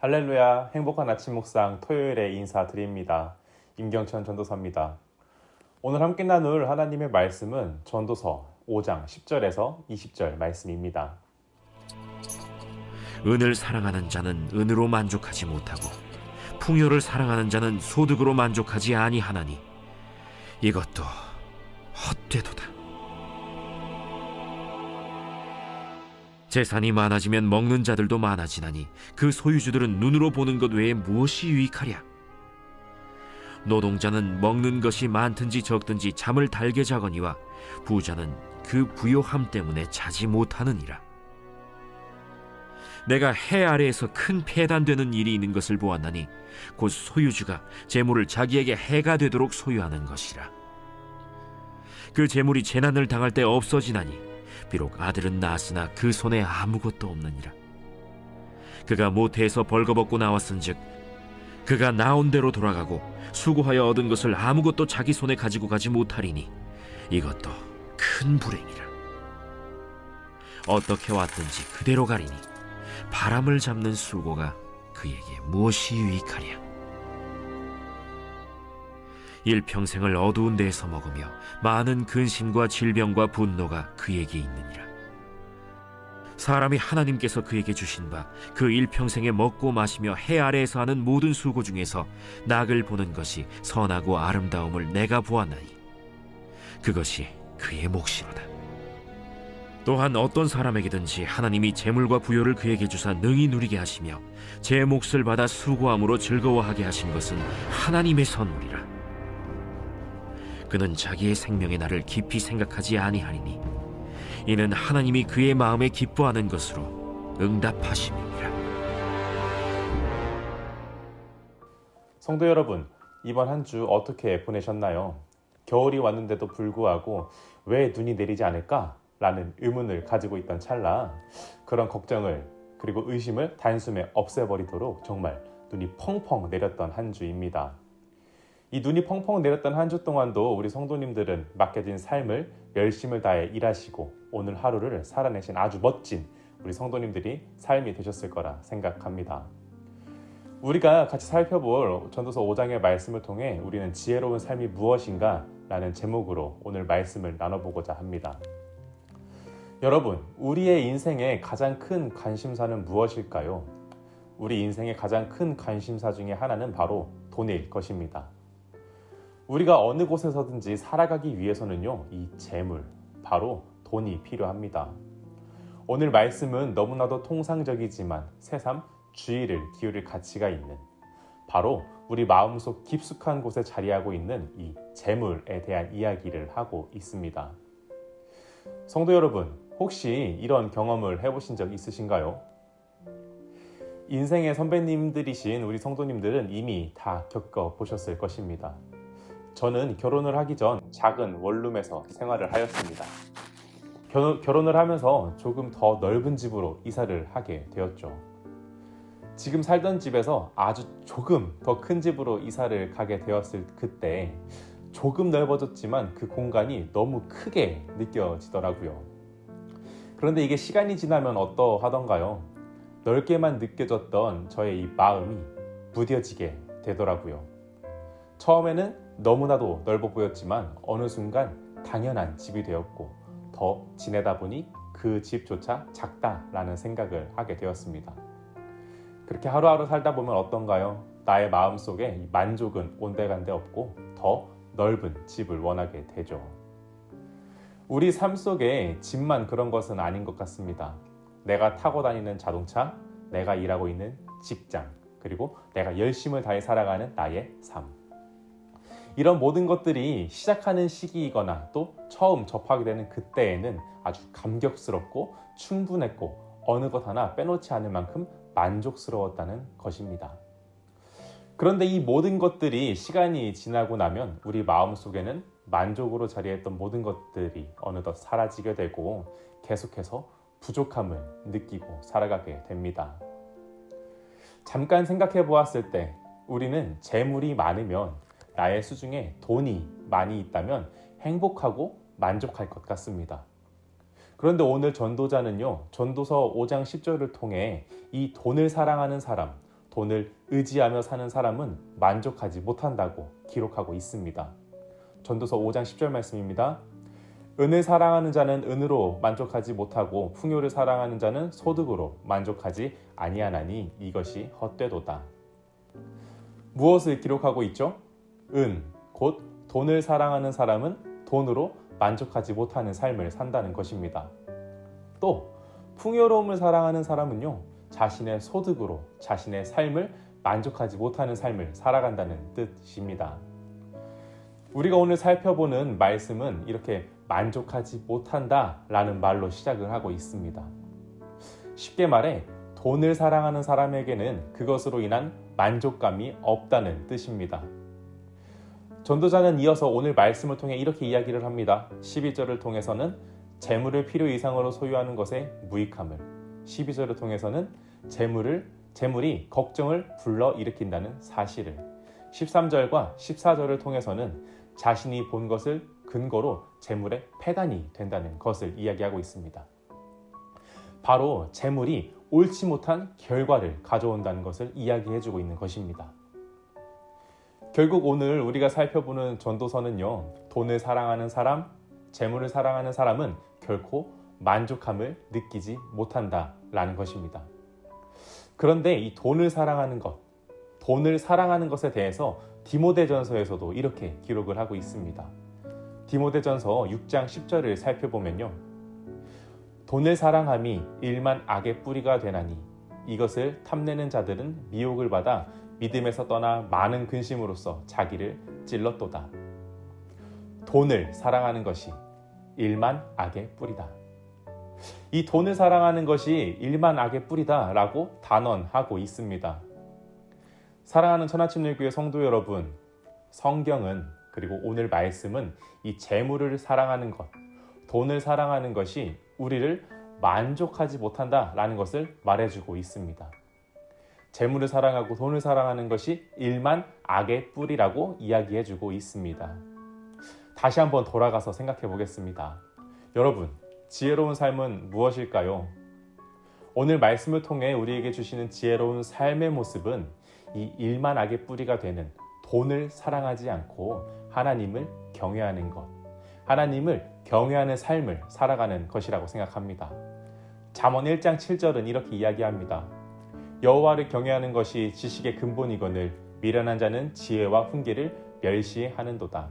할렐루야, 행복한 아침 묵상 토요일에 인사드립니다. 임경천 전도사입니다. 오늘 함께 나눌 하나님의 말씀은 전도서 5장 10절에서 20절 말씀입니다. 은을 사랑하는 자는 은으로 만족하지 못하고 풍요를 사랑하는 자는 소득으로 만족하지 아니하나니 이것도 헛되도다. 재산이 많아지면 먹는 자들도 많아지나니 그 소유주들은 눈으로 보는 것 외에 무엇이 유익하랴? 노동자는 먹는 것이 많든지 적든지 잠을 달게 자거니와 부자는 그 부요함 때문에 자지 못하느니라. 내가 해 아래에서 큰 폐단되는 일이 있는 것을 보았나니 곧 소유주가 재물을 자기에게 해가 되도록 소유하는 것이라. 그 재물이 재난을 당할 때 없어지나니 비록 아들은 낳았으나 그 손에 아무것도 없느니라. 그가 모태에서 벌거벗고 나왔은즉 그가 나온 대로 돌아가고 수고하여 얻은 것을 아무것도 자기 손에 가지고 가지 못하리니 이것도 큰 불행이라. 어떻게 왔든지 그대로 가리니 바람을 잡는 수고가 그에게 무엇이 유익하랴? 일평생을 어두운 데에서 먹으며 많은 근심과 질병과 분노가 그에게 있느니라. 사람이 하나님께서 그에게 주신 바 그 일평생에 먹고 마시며 해 아래에서 하는 모든 수고 중에서 낙을 보는 것이 선하고 아름다움을 내가 보았나니 그것이 그의 몫이로다. 또한 어떤 사람에게든지 하나님이 재물과 부요를 그에게 주사 능히 누리게 하시며 제 몫을 받아 수고함으로 즐거워하게 하신 것은 하나님의 선물이라. 그는 자기의 생명의 날을 깊이 생각하지 아니하리니 이는 하나님이 그의 마음에 기뻐하는 것으로 응답하심이니라. 성도 여러분, 이번 한 주 어떻게 보내셨나요? 겨울이 왔는데도 불구하고 왜 눈이 내리지 않을까? 라는 의문을 가지고 있던 찰나 그런 걱정을 그리고 의심을 단숨에 없애버리도록 정말 눈이 펑펑 내렸던 한 주입니다. 이 눈이 펑펑 내렸던 한 주 동안도 우리 성도님들은 맡겨진 삶을 열심을 다해 일하시고 오늘 하루를 살아내신 아주 멋진 우리 성도님들이 삶이 되셨을 거라 생각합니다. 우리가 같이 살펴볼 전도서 5장의 말씀을 통해 우리는 지혜로운 삶이 무엇인가 라는 제목으로 오늘 말씀을 나눠보고자 합니다. 여러분, 우리의 인생의 가장 큰 관심사는 무엇일까요? 우리 인생의 가장 큰 관심사 중에 하나는 바로 돈일 것입니다. 우리가 어느 곳에서든지 살아가기 위해서는요, 이 재물, 바로 돈이 필요합니다. 오늘 말씀은 너무나도 통상적이지만 새삼 주의를 기울일 가치가 있는 바로 우리 마음속 깊숙한 곳에 자리하고 있는 이 재물에 대한 이야기를 하고 있습니다. 성도 여러분, 혹시 이런 경험을 해보신 적 있으신가요? 인생의 선배님들이신 우리 성도님들은 이미 다 겪어보셨을 것입니다. 저는 결혼을 하기 전 작은 원룸에서 생활을 하였습니다. 결혼을 하면서 조금 더 넓은 집으로 이사를 하게 되었죠. 지금 살던 집에서 아주 조금 더 큰 집으로 이사를 가게 되었을 그때 조금 넓어졌지만 그 공간이 너무 크게 느껴지더라고요. 그런데 이게 시간이 지나면 어떠하던가요? 넓게만 느껴졌던 저의 이 마음이 무뎌지게 되더라고요. 처음에는 너무나도 넓어 보였지만 어느 순간 당연한 집이 되었고 더 지내다 보니 그 집조차 작다라는 생각을 하게 되었습니다. 그렇게 하루하루 살다 보면 어떤가요? 나의 마음속에 만족은 온데간데 없고 더 넓은 집을 원하게 되죠. 우리 삶 속에 집만 그런 것은 아닌 것 같습니다. 내가 타고 다니는 자동차, 내가 일하고 있는 직장, 그리고 내가 열심을 다해 살아가는 나의 삶. 이런 모든 것들이 시작하는 시기이거나 또 처음 접하게 되는 그때에는 아주 감격스럽고 충분했고 어느 것 하나 빼놓지 않을 만큼 만족스러웠다는 것입니다. 그런데 이 모든 것들이 시간이 지나고 나면 우리 마음속에는 만족으로 자리했던 모든 것들이 어느덧 사라지게 되고 계속해서 부족함을 느끼고 살아가게 됩니다. 잠깐 생각해 보았을 때 우리는 재물이 많으면 나의 수중에 돈이 많이 있다면 행복하고 만족할 것 같습니다. 그런데 오늘 전도자는요, 전도서 5장 10절을 통해 이 돈을 사랑하는 사람, 돈을 의지하며 사는 사람은 만족하지 못한다고 기록하고 있습니다. 전도서 5장 10절 말씀입니다. 은을 사랑하는 자는 은으로 만족하지 못하고 풍요를 사랑하는 자는 소득으로 만족하지 아니하나니 이것이 헛되도다. 무엇을 기록하고 있죠? 은, 곧 돈을 사랑하는 사람은 돈으로 만족하지 못하는 삶을 산다는 것입니다. 또 풍요로움을 사랑하는 사람은요, 자신의 소득으로 자신의 삶을 만족하지 못하는 삶을 살아간다는 뜻입니다. 우리가 오늘 살펴보는 말씀은 이렇게 만족하지 못한다 라는 말로 시작을 하고 있습니다. 쉽게 말해 돈을 사랑하는 사람에게는 그것으로 인한 만족감이 없다는 뜻입니다. 전도자는 이어서 오늘 말씀을 통해 이렇게 이야기를 합니다. 11절을 통해서는 재물을 필요 이상으로 소유하는 것의 무익함을, 12절을 통해서는 재물이 걱정을 불러일으킨다는 사실을, 13절과 14절을 통해서는 자신이 본 것을 근거로 재물의 폐단이 된다는 것을 이야기하고 있습니다. 바로 재물이 옳지 못한 결과를 가져온다는 것을 이야기해주고 있는 것입니다. 결국 오늘 우리가 살펴보는 전도서는요, 돈을 사랑하는 사람, 재물을 사랑하는 사람은 결코 만족함을 느끼지 못한다라는 것입니다. 그런데 이 돈을 사랑하는 것에 대해서 디모데전서에서도 이렇게 기록을 하고 있습니다. 디모데전서 6장 10절을 살펴보면요, 돈을 사랑함이 일만 악의 뿌리가 되나니 이것을 탐내는 자들은 미혹을 받아 믿음에서 떠나 많은 근심으로써 자기를 찔렀도다. 돈을 사랑하는 것이 일만 악의 뿌리다. 이 돈을 사랑하는 것이 일만 악의 뿌리다 라고 단언하고 있습니다. 사랑하는 천하침례교회 성도 여러분, 성경은, 그리고 오늘 말씀은 이 재물을 사랑하는 것, 돈을 사랑하는 것이 우리를 만족하지 못한다라는 것을 말해주고 있습니다. 재물을 사랑하고 돈을 사랑하는 것이 일만 악의 뿌리라고 이야기해주고 있습니다. 다시 한번 돌아가서 생각해 보겠습니다. 여러분, 지혜로운 삶은 무엇일까요? 오늘 말씀을 통해 우리에게 주시는 지혜로운 삶의 모습은 이 일만 악의 뿌리가 되는 돈을 사랑하지 않고 하나님을 경외하는 것, 하나님을 경외하는 삶을 살아가는 것이라고 생각합니다. 잠언 1장 7절은 이렇게 이야기합니다. 여호와를 경외하는 것이 지식의 근본이거늘 미련한 자는 지혜와 훈계를 멸시하는도다.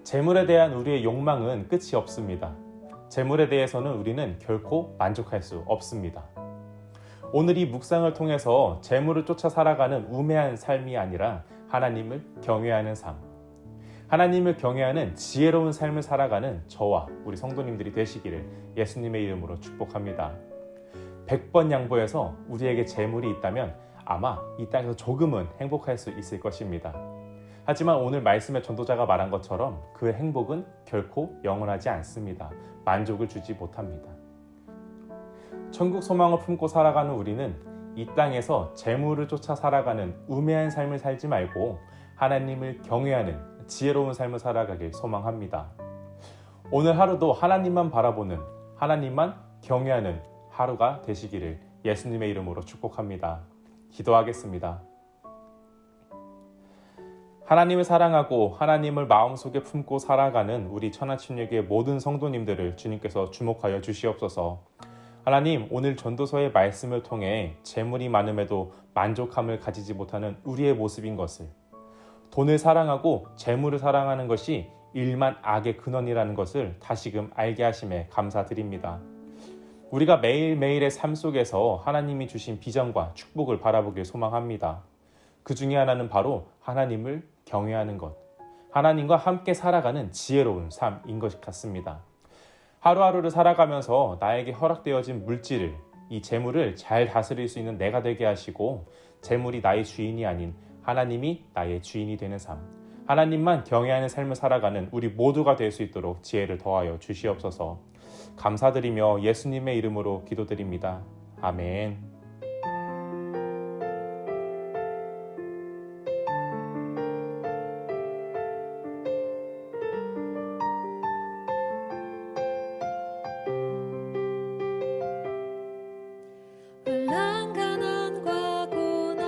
재물에 대한 우리의 욕망은 끝이 없습니다. 재물에 대해서는 우리는 결코 만족할 수 없습니다. 오늘 이 묵상을 통해서 재물을 쫓아 살아가는 우매한 삶이 아니라 하나님을 경외하는 삶, 하나님을 경외하는 지혜로운 삶을 살아가는 저와 우리 성도님들이 되시기를 예수님의 이름으로 축복합니다. 100번 양보해서 우리에게 재물이 있다면 아마 이 땅에서 조금은 행복할 수 있을 것입니다. 하지만 오늘 말씀의 전도자가 말한 것처럼 그 행복은 결코 영원하지 않습니다. 만족을 주지 못합니다. 천국 소망을 품고 살아가는 우리는 이 땅에서 재물을 쫓아 살아가는 우매한 삶을 살지 말고 하나님을 경외하는 지혜로운 삶을 살아가길 소망합니다. 오늘 하루도 하나님만 바라보는, 하나님만 경외하는 하루가 되시기를 예수님의 이름으로 축복합니다. 기도하겠습니다. 하나님을 사랑하고 하나님을 마음속에 품고 살아가는 우리 천하침례교회 모든 성도님들을 주님께서 주목하여 주시옵소서. 하나님, 오늘 전도서의 말씀을 통해 재물이 많음에도 만족함을 가지지 못하는 우리의 모습인 것을, 돈을 사랑하고 재물을 사랑하는 것이 일만 악의 근원이라는 것을 다시금 알게 하심에 감사드립니다. 우리가 매일매일의 삶 속에서 하나님이 주신 비전과 축복을 바라보길 소망합니다. 그 중에 하나는 바로 하나님을 경외하는 것, 하나님과 함께 살아가는 지혜로운 삶인 것 같습니다. 하루하루를 살아가면서 나에게 허락되어진 물질을, 이 재물을 잘 다스릴 수 있는 내가 되게 하시고 재물이 나의 주인이 아닌 하나님이 나의 주인이 되는 삶, 하나님만 경외하는 삶을 살아가는 우리 모두가 될 수 있도록 지혜를 더하여 주시옵소서. 감사드리며 예수님의 이름으로 기도드립니다. 아멘. 올랑 가난과 고난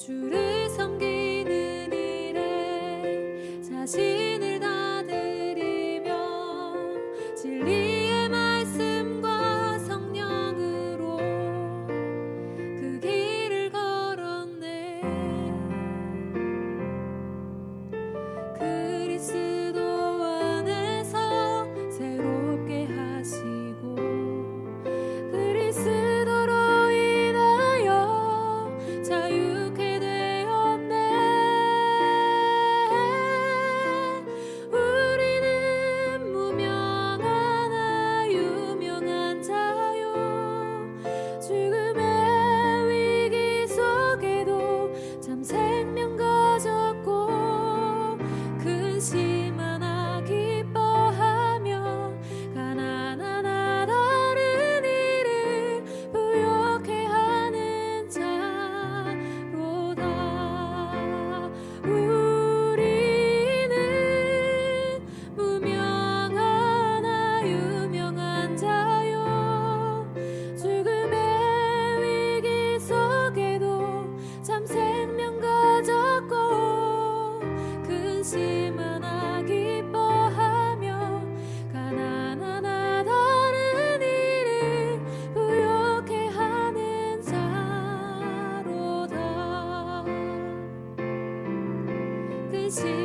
주를 섬기는 일에 자신을 다 드리며 진리의 말씀과 성령으로 그 길을 걸었네. 그리스도 안에서 새롭게 하시고 그리스도로 인하여 자유케 되었네. 우리는 무명하나 유명한 자요. 죽음의 위기 속에도 참 생명 가졌고 근심 하나 기뻐하며 가난한 다른 일을 부욕해 하는 자로다. 우리는 무명하나 유명한 자요. 죽음의 위기 속에도 참 생명 가졌고 근심 하나 기뻐하며 가난한 다른 일을 부욕해 하는 자로다. 근심